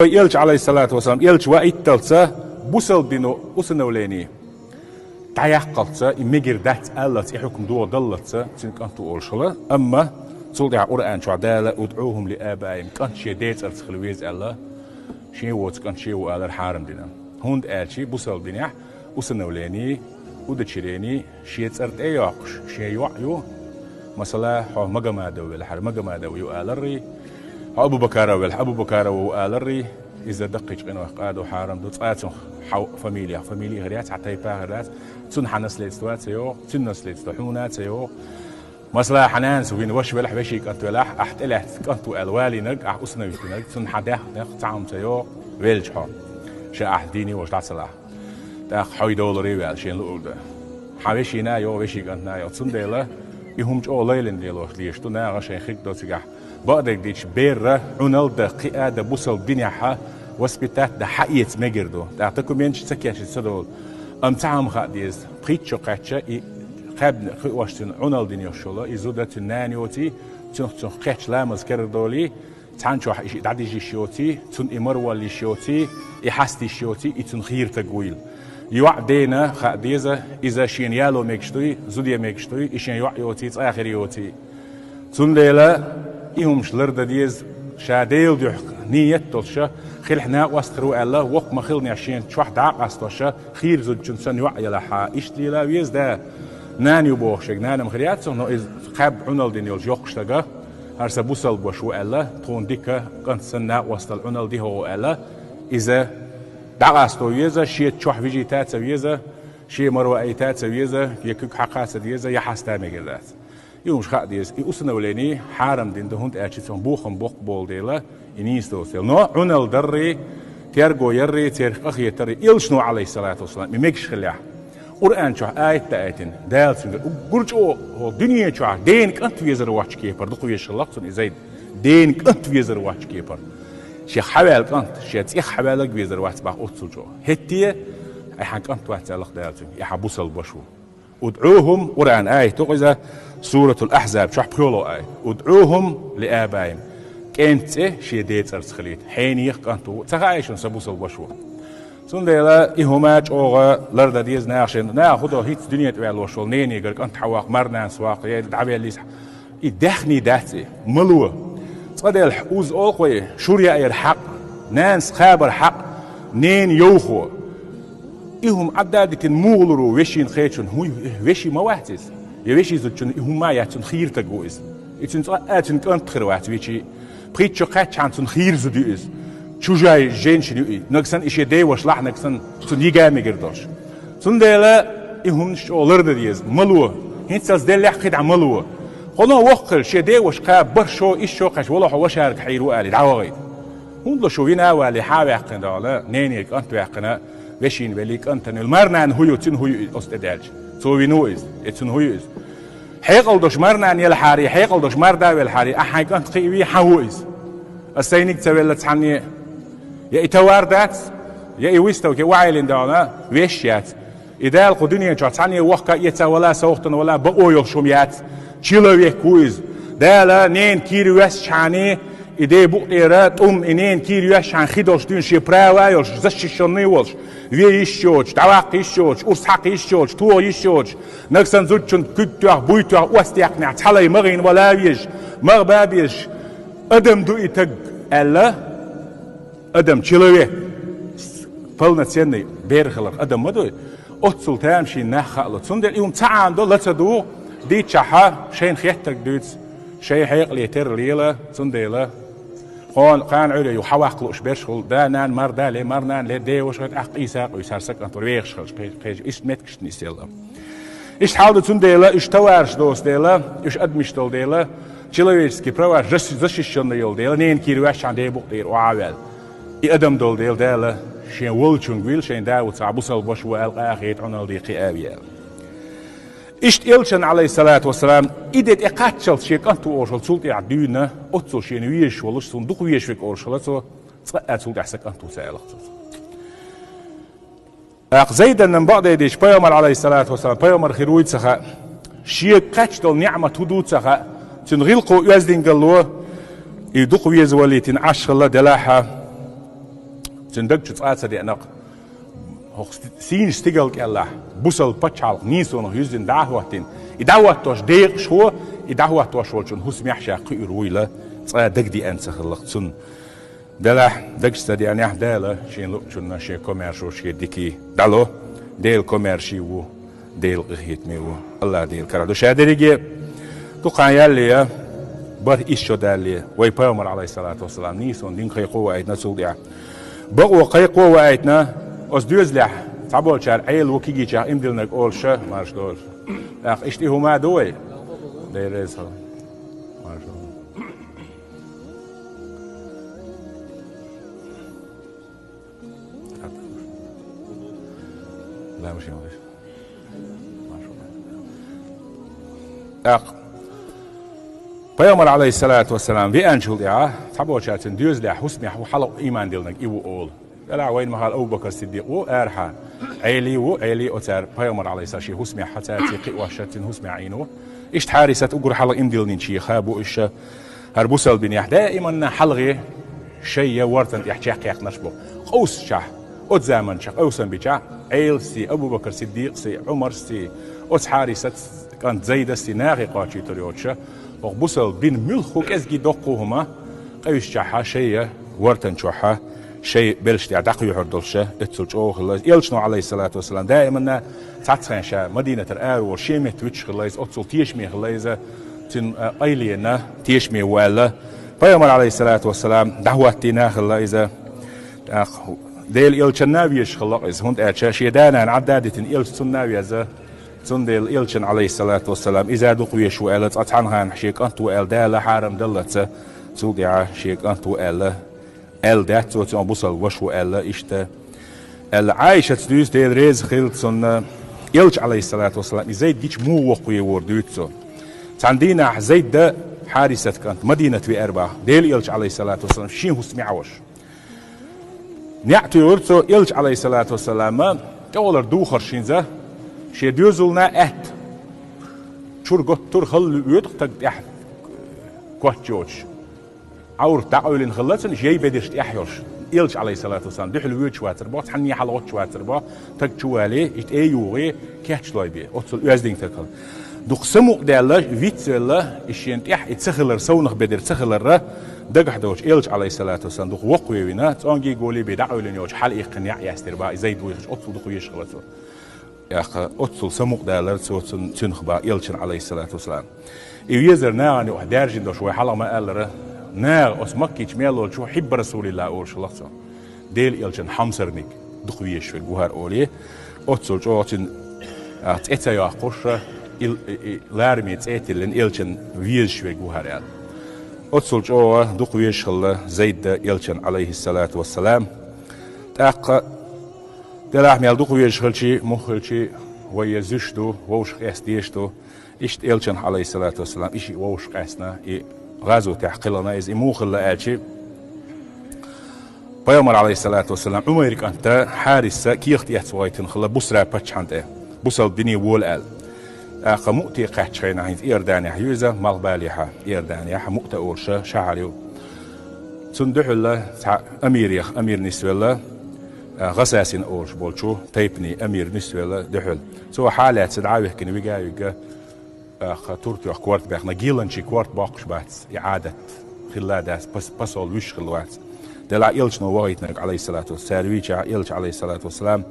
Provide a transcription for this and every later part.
يلج عليه الصلاة والسلام يلج وإتلسة بوصل بينو أسنوليني تعيقلتسة إمجر دات ألت إحكم دو ضلتسة تنك أنتو أولشلا أما صلت على القرآن شو عدالة ودعوهم لآبائهم كان شيء ديت أرتخلويز الله شيء وات كان شيء وآل الحارم دينا هوند آلشي بوصل بينيح أسنوليني ودتشريني شيء ترت أياقش شيء يوعيو مثلا حو مجمع دوي الحر مجمع دوي وآلري أبو بكر وآلري إذا دقيق إنه قادو حارم دو تقاتو فاميليا غريات حتى يبقى غريات تون حنس ليستوات يو تنس ليستحونات يو مثلا حنان سوين وش بلح بشي كنتو لح أحت إلح كنتو ألوالي نج أح أسنا يتنج تون حده نخ تعم تيو ويلج حام شا أحديني وش تعسلا تأخ حوي دولاري وعشان لقول حبشي نا يو بشي كنتنا يو تون ديلا يهم جو ليلن ديلو ليش تو نا عشان خيك دو تجح بعدك ديش بيرة عنال ده قيادة بوصل بنيحة وسبتات ده حقيقة مجردو تعتقد منش سكيش السدول تعم خاديز بريتشو قاتشة قبل واشتن عنال دنيا شولا إزودة النانيوتي تون قاتش لامز كردولي تانشوا دعدي شيوتي تون إمروا شيوتي إحستي شيوتي تون خير تقويل يوعدينا خاديزة إذا شين يالو مكشتوي زوديا مكشتوي إشين يوعيوتي تآخر يوتي تون ليلة إيهمش لرد ديز شاديل ديح نية تلشة خلحنا واسترو الله وق ما خلني عشان شو واحد عقصتشة خير زود جنسان يوعي لها إشتلي لا ويز ده نان يبوخشك نان مخريات إنه إذ خاب عنال دينيل جوقشتجا هرس بوصل بوشو الله تون ديكا كنت سنة وسط العنال دي هو الله إذا دعاستو ويزا شيء شو حبيجي تات ويزا شيء مروة أي تات ويزا يكوك حقاس ويزا يحستا مجلات يومش خاديز يوصلنا ولاني حارم دين دهونت أشيتهم بوخم بوق بول ديلا ينيس دوسيل نو عنال دري تيرجو يري تير أخي تري إلشنو عليه الصلاة والسلام ميكش خليها قرآن شو آية تأتين دال سنجر قرج هو دنيا شو دينك أنت ويزر واتش كيبر دقوا يشلقتون إزاي دينك أنت ويزر واتش كيبر شيخ حوالك أنت شيخ حوالك ويزر واتش بق أتصل جو هتية أي حاجة أنت واتش الله دالتون يحبوس البشو ادعوهم قرآن آية تقول سورة الأحزاب شو بقولوا آية ادعوهم لآبائهم كنت شيء ديت أرسخليت حين يخانتو تخايشون سبوس البشو سندلا إهماج أوغا لرد ديز ناخشين ناخدو هيت دنيا توال وشول نيني قرق أنت حواق مرنا سواق يدعبي اللي يدخني داتي ملوه صدق الحوز أوقوي شوريا أي الحق ناس خابر حق نين يوخو إهم عدادة مغلرو وشين خيتشون هو وشي مواتيز يوشي زوجون إهم ما ياتون خير تجوز إتون آتون كنت خروات وشي بريتشو قاتش عن خير زديز شو جاي جنش نيوي نقصن إيش يدي وشلح نقصن تون يجا مقدرش تون ديلا إهم شو لرد ديز ملوه هنتساز ديل يحقد عن ملوه قلنا وقل شيء دي وش قاب برشو إيش شو قش ولا هو شارك حيرو قال دعوة هون شو فينا واللي حاول يحقن ولا نينيك أنت يحقنا وشين وليك أنت المرنان هو تن هو أستدلج سوي نويز تن هو إز حيقل دوش مرنان يلحاري حيقل دوش مردا والحاري أحيك أنت قيوي حويز السينك تولت عني يا إتواردات يا إويستو كوعيلين دانا ويشيات إذا القدنيا جات عني وقع يتولا سوختن ولا بقوي شوميات تشيلوي كويز دالا نين كيروس شاني إذا بقيرات إنين كيروس عن خدوش دين شي براويلش زش شنيولش ويشوش دواق يشوش أرسحق يشوش تو يشوش نقصن زوجن كتوه بويتوه واستيقنع تحلي مغين ولا ويش مغبابيش أدم دو إتق ألا أدم تشيلوي فلنا تسيني بيرخلق أدم مدو أتصل تامشي نخلق تندل يوم تعاندو لتدو دي تشحا شين خيتك دوت شي حيق لي تر ليله تنديله قان علي يحواق لوش بيشغل دانان مردالي مرنان لدي وشغت اخ ايساق ويسارسك انطر ويخشغل قيج ايش متكش نيسيلا ايش حاول تنديله ايش توارش دوس ديله ايش ادمشتل ديله تشيلويسكي بروا زشيشن يول ديله نين كيرواش عند يبق دير وعاول اي ادم دول ديله شين ولچون ويل شين داوت صعبوسل بوش والقا اخيت عنال دي قيابيا إشت إلشن عليه الصلاة والسلام إدت إقاتشل شيء كنتو أورشل سلطي عدينا أتصل شيء نويش ولش صندوق ويش فيك أورشل سو تقعد سلطي عسك أنتو سائلت زيدا من بعد يديش بيومر عليه الصلاة والسلام بيومر خيرويد سخا شيء قاتشل نعمة تدود سخا تنغلقو يزدين قلوه يدوق ويزولي تنعش الله دلاحة تندق تسعة دي أنا سين استقل كلا بوصل بتشال نيسون يزن دعوتين يدعوتوش ديق شو يدعوتوش ولشون هو سمح شاقي رويلا تسعة دق دي أنسى خلقتون دلا دق استدي أنا دلا شين لقشنا شيء كوميرشو شيء ديكي دلو ديل كوميرشي و ديل غهيت ميو الله ديل كرادو شادريجي تقع يالي بر إيشو دالي ويبامر عليه الصلاة والسلام نيسون دين قيقوة أيتنا سوديا بقوا قيقوة أيتنا أس دوزلح تعبول شار عيل وكيجي شار إمدلنك أول شا مارش دول أخ إشتي هما دوي ديريزها مارش دول لا مش يمدش أخ پیامبر علیه الصلاة والسلام وی انشول یا تعبیر شاتن دیوز له حسن حو حلق ایمان دلنگ ایو اول الا وين محل ابو بكر الصديق و ارحا عيلي اوتر پیامبر علیه الصلاة حسن حتى تقي وشتن حسن عينو ايش حارسه اقر حلق امدلنين شي خابو ايش هربوسل بن يح دائما حلغي شيء ورتن يحكي نشبو قوس شح اوت زمن شح اوسن بيجا عيل سي ابو بكر الصديق سي عمر سي اوت حارسه كانت زيد سي ناغي قاچي تريوتشه وبوصل بين ملخو كازجي دقوهما قيش شحا شيء ورتن شحا شيء بلشت يعتقي يحردلشه اتسلج الله يلشنو عليه الصلاة والسلام دائما تعتخن شا مدينة الآر وشيمة تويتش خلاص اتسل تيشمي خلاص تن ايلينا تيشمي ولا فيامر عليه الصلاة والسلام دعوتنا خلاص ديل يلشناويش خلاص هند اتشاشي دانا عدادة يلشناويز تندل إلشن عليه الصلاة والسلام إذا دقوا شوالت أتعنها شيك أنتو إل دالة حارم دلت سوديا شيك أنتو إل دات وتم بوصل وشو إل إشتا العايشة دوس ديل ريز خيلتسون إلش عليه الصلاة والسلام زيد ديش مو وقوي وردوتسو تندينا زيد ده حارسة كانت مدينة في أربعة ديل إلش عليه الصلاة والسلام شين هو سمعوش نعتو يورتو إلش عليه الصلاة والسلام كولر دوخر شينزا شيء ديوزلنا أهت شور قط تور خل يدق أحد قط جوج عور تعاولين خلصن شيء بدرش أحيرش إلش عليه الصلاة والسلام دحل ويد شواتر بات حني حلوات شواتر با تكتشوالي إت أيوغي كاتش لايبي أتصل يزدين تكل دقسمو دالله فيتسله إشين تح يتسخلر سونخ بدر تسخلر دقح دوش إلش عليه الصلاة والسلام دق وقوي وينا تانجي قولي بدعولين يوش حل يقنع يستر با زيد ويخش أتصل دقويش خلصو يا أخي أتصل سموق دالر سوتن تنخبا يلشن عليه الصلاة والسلام يوزر ناغني وحدارجين دو شوي حلق ما قال ناغ أسمكيش ميلول شو حب رسول الله أورش الله ديل يلشن حمسرنيك دقويش في الجوهر أولي أتصل جوتن تأتى يا قشرة لارمي تأتي لن يلشن ويش في الجوهر أتصل جو دقويش الله زيد يلشن عليه الصلاة والسلام تأق دلاه ميال دقو يشغلشي مخلشي ويزشتو ووش قاستيشتو إشت إلشن عليه الصلاة والسلام إشي ووش قاسنا غازو تحقلنا إز إموخل لآلشي بيامر عليه الصلاة والسلام عمرك أنت حارسة كيخت يحتوايتن خلا بسرع باتش عند بسل بني وول آل آخا مؤتي قاحت شخينا هينز إيرداني حيوزة مغباليحة إيرداني مؤتى أورشا شعريو تندح الله أمير نسوي الله غساسين أورش بولشو تيبني أمير نسوي دحل سو حالات سدعاوه كن ويجا خطورتي كوارت باخنا جيلن شي كوارت باقش بات إعادة خلادات بسول وش خلوات دلا إلش نوايتنا عليه الصلاة والسلام ويجا إلش عليه الصلاة والسلام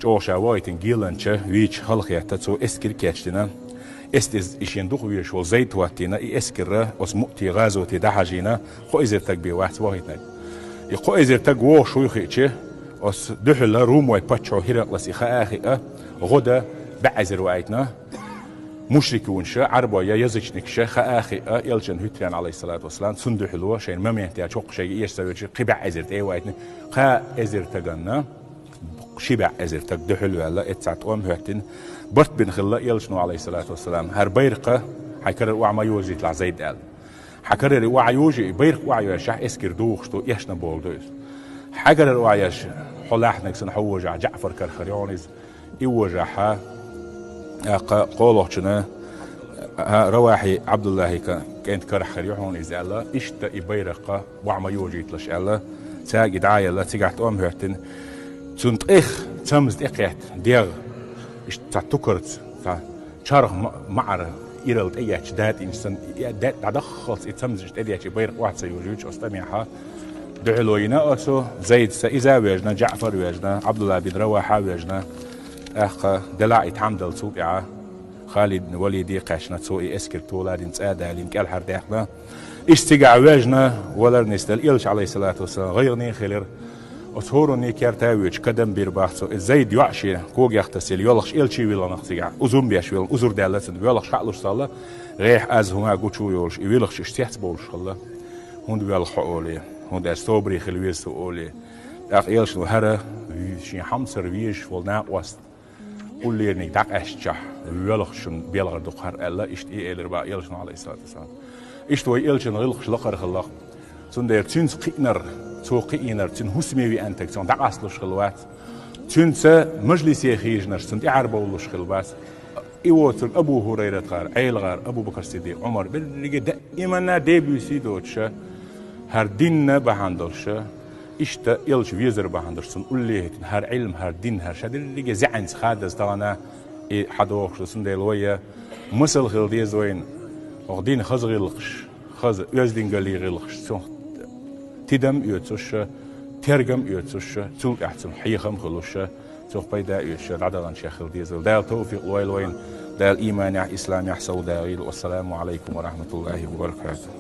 جوشا وايتن جيلن شا ويج خلقيا تسو اسكر كاتشتنا استز إشين دخو ويش وزيت واتينا اسكر أس مؤتي غازو تدحجينا خو إزر تك بواحد وايتنا يقو إزر تك وش ويخيتش أس دحل روم ويباتشو هيرقلس إخاء غدا بعزر وايتنا مشركون شا عربا يا يزجنك شا خاخي يلجن هتران عليه الصلاة والسلام سندح الوا شيء ما مهتيا شوق شيء يسوي شيء قبع أزر تي وايتنا خا أزر تجنا شبع أزر تقدح الوا لا اتسعت هتن برت بن خلا يلجنوا عليه الصلاة والسلام هربيرقة حكرر وعما يوجي طلع زيد قال حكرر وعيوجي بيرق وعيوش شح اسكر دوخشتو يشنا بولدوس حكرر وعيش حلاحنك سنحوجع جعفر كرخريونيز يوجعها قوله شنا رواحي عبد الله كانت كرخريون إذا الله إشتا إبيرقة وعما يوجي تلش الله تاج دعاية لا تجعت هرتن تنت تمز إقيت دير إش تتكرت شارخ معر إيرلت أيش دات إنسان دات دخلت تمز إش أيش بير واحد سيوجيش أستمعها دعلوينا أسو زيد سإذا وجنا جعفر وجنا عبد الله بن رواحة وجنا دلاعي تعمدل سوقعة خالد وليدي قاشنا تسوقي اسكر تولادين تسادا لين كال حرداحنا استقع وجنا ولا نستل إلش عليه الصلاة والسلام غيرني خير أطهرني كارتاويج قدم بيرباحسو الزيد يعشي كوج يغتسل يولخش إلشي ولا نختجع أزوم بيش ولا أزور دالتن يولخش حقلش صلا غيح أز هما قوتشو يولش يولخش اشتيحت بولش الله هون بيولخ أولي هون استوبري خلويس أولي أخ إلش نهرة شين حمصر ويش والناق وست قولي إنك دق أشجح يولخشن بيلغ دقهر الله إشت إيه إلربا إلشن عليه الصلاة والسلام إشت وي إلشن غلخش لقر خلاق سندير تنس قينر توقينر تن حسمي أنتك تن دق أصلش خلوات تنس مجلس يخيجنر سند يعرب ولش خلوات إيوتر أبو هريرة غار عيل غار أبو بكر الصديق عمر بالرجال دائما ديبي سيدوتش هر دين بهندلش إشت إلش ويزر بهندرسون قولي هر علم هر دين هر شدير اللي زعن خادز طانا حدوخش سنديل ويا مسل خلدي زوين وغدين خزغي لقش خز يزدين قالي غلقش تدم يوتش ترجم يوتش تول أحسن حيخم خلوش تول بيدا يوتش عدلان شيخ ديزل دال توفيق وين دال إيمان إسلام يحصل داغيل والسلام عليكم ورحمة الله وبركاته.